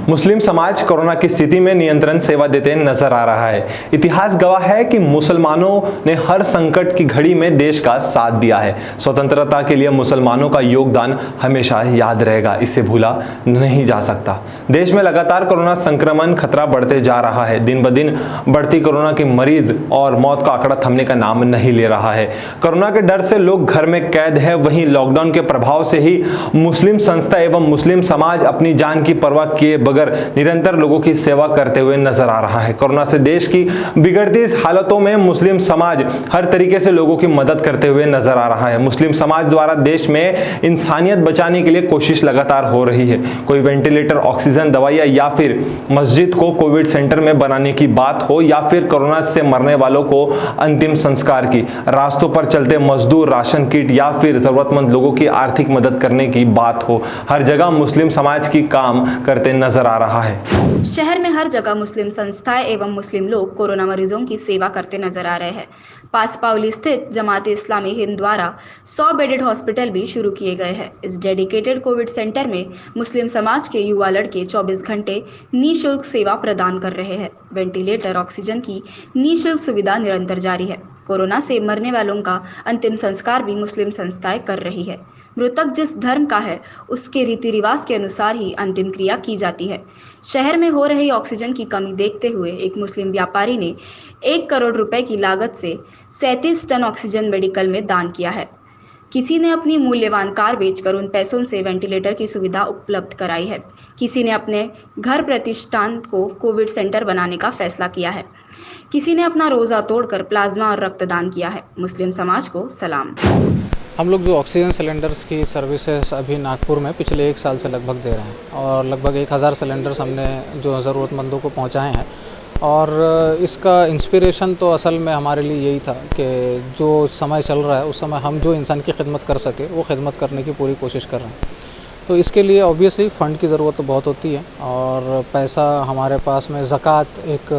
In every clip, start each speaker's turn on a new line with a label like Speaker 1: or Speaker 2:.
Speaker 1: मुस्लिम समाज कोरोना की स्थिति में नियंत्रण सेवा देते नजर आ रहा है। इतिहास गवाह है कि मुसलमानों ने हर संकट की घड़ी में देश का साथ दिया है। स्वतंत्रता के लिए मुसलमानों का योगदान हमेशा याद रहेगा, इसे भूला नहीं जा सकता। देश में लगातार कोरोना संक्रमण खतरा बढ़ते जा रहा है। दिन ब दिन बढ़ती कोरोना के मरीज और मौत का आंकड़ा थमने का नाम नहीं ले रहा है। कोरोना के डर से लोग घर में कैद है, वहीं लॉकडाउन के प्रभाव से ही मुस्लिम संस्था एवं मुस्लिम समाज अपनी जान की परवाह किए बगैर निरंतर लोगों की सेवा करते हुए नजर आ रहा है। कोरोना से देश की बिगड़ती इस हालतों में मुस्लिम समाज हर तरीके से लोगों की मदद करते हुए नजर आ रहा है। मुस्लिम समाज द्वारा देश में इंसानियत बचाने के लिए कोशिश लगातार हो रही है। कोई वेंटिलेटर, ऑक्सीजन, दवाइयां या फिर मस्जिद को कोविड सेंटर में बनाने की बात हो या फिर कोरोना से मरने वालों को अंतिम संस्कार की, रास्तों पर चलते मजदूर, राशन किट या फिर जरूरतमंद लोगों की आर्थिक मदद करने की बात हो, हर जगह मुस्लिम समाज की काम करते नजर आ रहा है।
Speaker 2: शहर में हर जगह मुस्लिम संस्थाएं एवं मुस्लिम लोग कोरोना मरीजों की सेवा करते नजर आ रहे हैं। पासपावली स्थित जमाते इस्लामी हिंद द्वारा 100 बेडेड हॉस्पिटल भी शुरू किए गए हैं। इस डेडिकेटेड कोविड सेंटर में मुस्लिम समाज के युवा लड़के 24 घंटे निःशुल्क सेवा प्रदान कर रहे हैं। वेंटिलेटर, ऑक्सीजन की निःशुल्क सुविधा निरंतर जारी है। कोरोना से मरने वालों का अंतिम संस्कार भी मुस्लिम संस्थाएं कर रही है। मृतक जिस धर्म का है उसके रीति रिवाज के अनुसार ही अंतिम क्रिया की जाती है। शहर में हो रही ऑक्सीजन की कमी देखते हुए एक मुस्लिम व्यापारी ने 1 करोड़ रुपए की लागत से 37 टन ऑक्सीजन मेडिकल में दान किया है। किसी ने अपनी मूल्यवान कार बेचकर उन पैसों से वेंटिलेटर की सुविधा उपलब्ध कराई है। किसी ने अपने घर प्रतिष्ठान को कोविड सेंटर बनाने का फैसला किया है। किसी ने अपना रोजा तोड़कर प्लाज्मा और रक्तदान किया है। मुस्लिम समाज को सलाम।
Speaker 3: हम लोग जो ऑक्सीजन सिलेंडर्स की सर्विसेज अभी नागपुर में पिछले 1 साल से लगभग दे रहे हैं और लगभग 1000 सिलेंडर्स हमने जो ज़रूरतमंदों को पहुंचाए हैं। और इसका इंस्पिरेशन तो असल में हमारे लिए यही था कि जो समय चल रहा है उस समय हम जो इंसान की खिदमत कर सके वो खिदमत करने की पूरी कोशिश कर रहे हैं। तो इसके लिए ऑब्वियसली फ़ंड की ज़रूरत तो बहुत होती है और पैसा हमारे पास में ज़कात एक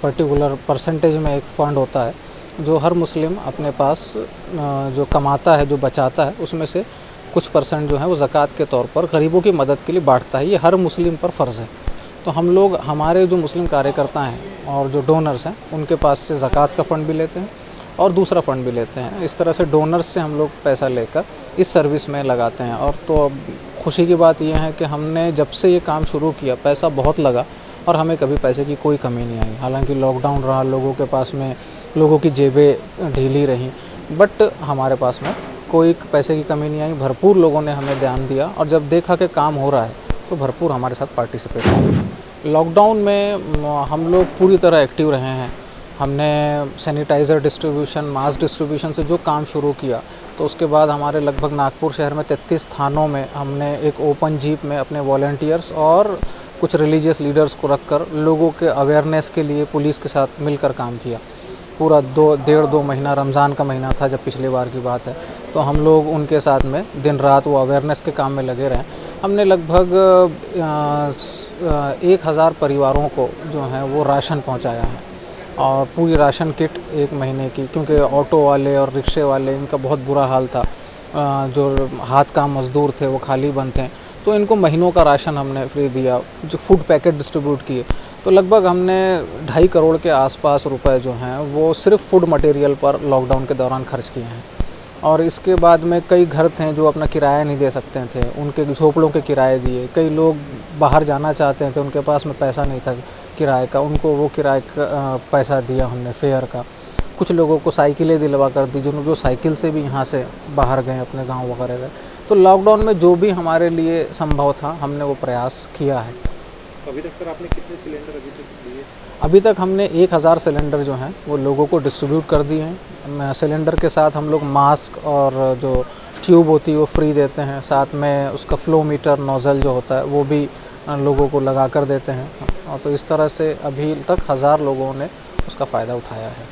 Speaker 3: पर्टिकुलर परसेंटेज में एक फ़ंड होता है जो हर मुस्लिम अपने पास जो कमाता है, जो बचाता है, उसमें से कुछ परसेंट जो है वो ज़कात के तौर पर गरीबों की मदद के लिए बांटता है। ये हर मुस्लिम पर फ़र्ज़ है। तो हम लोग हमारे जो मुस्लिम कार्यकर्ता हैं और जो डोनर्स हैं उनके पास से ज़कात का फ़ंड भी लेते हैं और दूसरा फ़ंड भी लेते हैं। इस तरह से डोनर्स से हम लोग पैसा लेकर इस सर्विस में लगाते हैं। और तो खुशी की बात यह है कि हमने जब से ये काम शुरू किया पैसा बहुत लगा और हमें कभी पैसे की कोई कमी नहीं आई। हालांकि लॉकडाउन रहा, लोगों के पास में लोगों की जेबें ढीली रहीं, बट हमारे पास में कोई पैसे की कमी नहीं आई। भरपूर लोगों ने हमें ध्यान दिया और जब देखा कि काम हो रहा है तो भरपूर हमारे साथ पार्टिसिपेट किया। लॉकडाउन में हम लोग पूरी तरह एक्टिव रहे हैं। हमने सैनिटाइज़र डिस्ट्रीब्यूशन, मास्क डिस्ट्रीब्यूशन से जो काम शुरू किया तो उसके बाद हमारे लगभग नागपुर शहर में 33 थानों में हमने एक ओपन जीप में अपने वॉलंटियर्स और कुछ रिलीजियस लीडर्स को रखकर लोगों के अवेयरनेस के लिए पुलिस के साथ मिलकर काम किया। पूरा 1.5-2 महीना, रमज़ान का महीना था जब पिछली बार की बात है, तो हम लोग उनके साथ में दिन रात वो अवेयरनेस के काम में लगे रहे। हमने लगभग 1000 परिवारों को जो है वो राशन पहुंचाया है और पूरी राशन किट 1 महीने की, क्योंकि ऑटो वाले और रिक्शे वाले इनका बहुत बुरा हाल था। जो हाथ काम मज़दूर थे वो खाली बंद थे, तो इनको महीनों का राशन हमने फ्री दिया। जो फूड पैकेट डिस्ट्रीब्यूट किए तो लगभग हमने 2.5 करोड़ के आसपास रुपए जो हैं वो सिर्फ फूड मटेरियल पर लॉकडाउन के दौरान खर्च किए हैं। और इसके बाद में कई घर थे जो अपना किराया नहीं दे सकते थे, उनके झोपड़ों के किराए दिए। कई लोग बाहर जाना चाहते थे, उनके पास में पैसा नहीं था किराए का, उनको वो किराए का पैसा दिया हमने, फेयर का। कुछ लोगों को साइकिलें दिलवा कर दी, जो साइकिल से भी यहाँ से बाहर गए, अपने गाँव वगैरह गए। तो लॉकडाउन में जो भी हमारे लिए संभव था हमने वो प्रयास किया है।
Speaker 4: अभी तक सर आपने कितने सिलेंडर अभी तक दिए?
Speaker 3: अभी तक हमने 1000 सिलेंडर जो हैं वो लोगों को डिस्ट्रीब्यूट कर दिए हैं। सिलेंडर के साथ हम लोग मास्क और जो ट्यूब होती है वो फ्री देते हैं। साथ में उसका फ्लो मीटर, नोज़ल जो होता है वो भी लोगों को लगा कर देते हैं। और तो इस तरह से अभी तक 1000 लोगों ने उसका फ़ायदा उठाया है।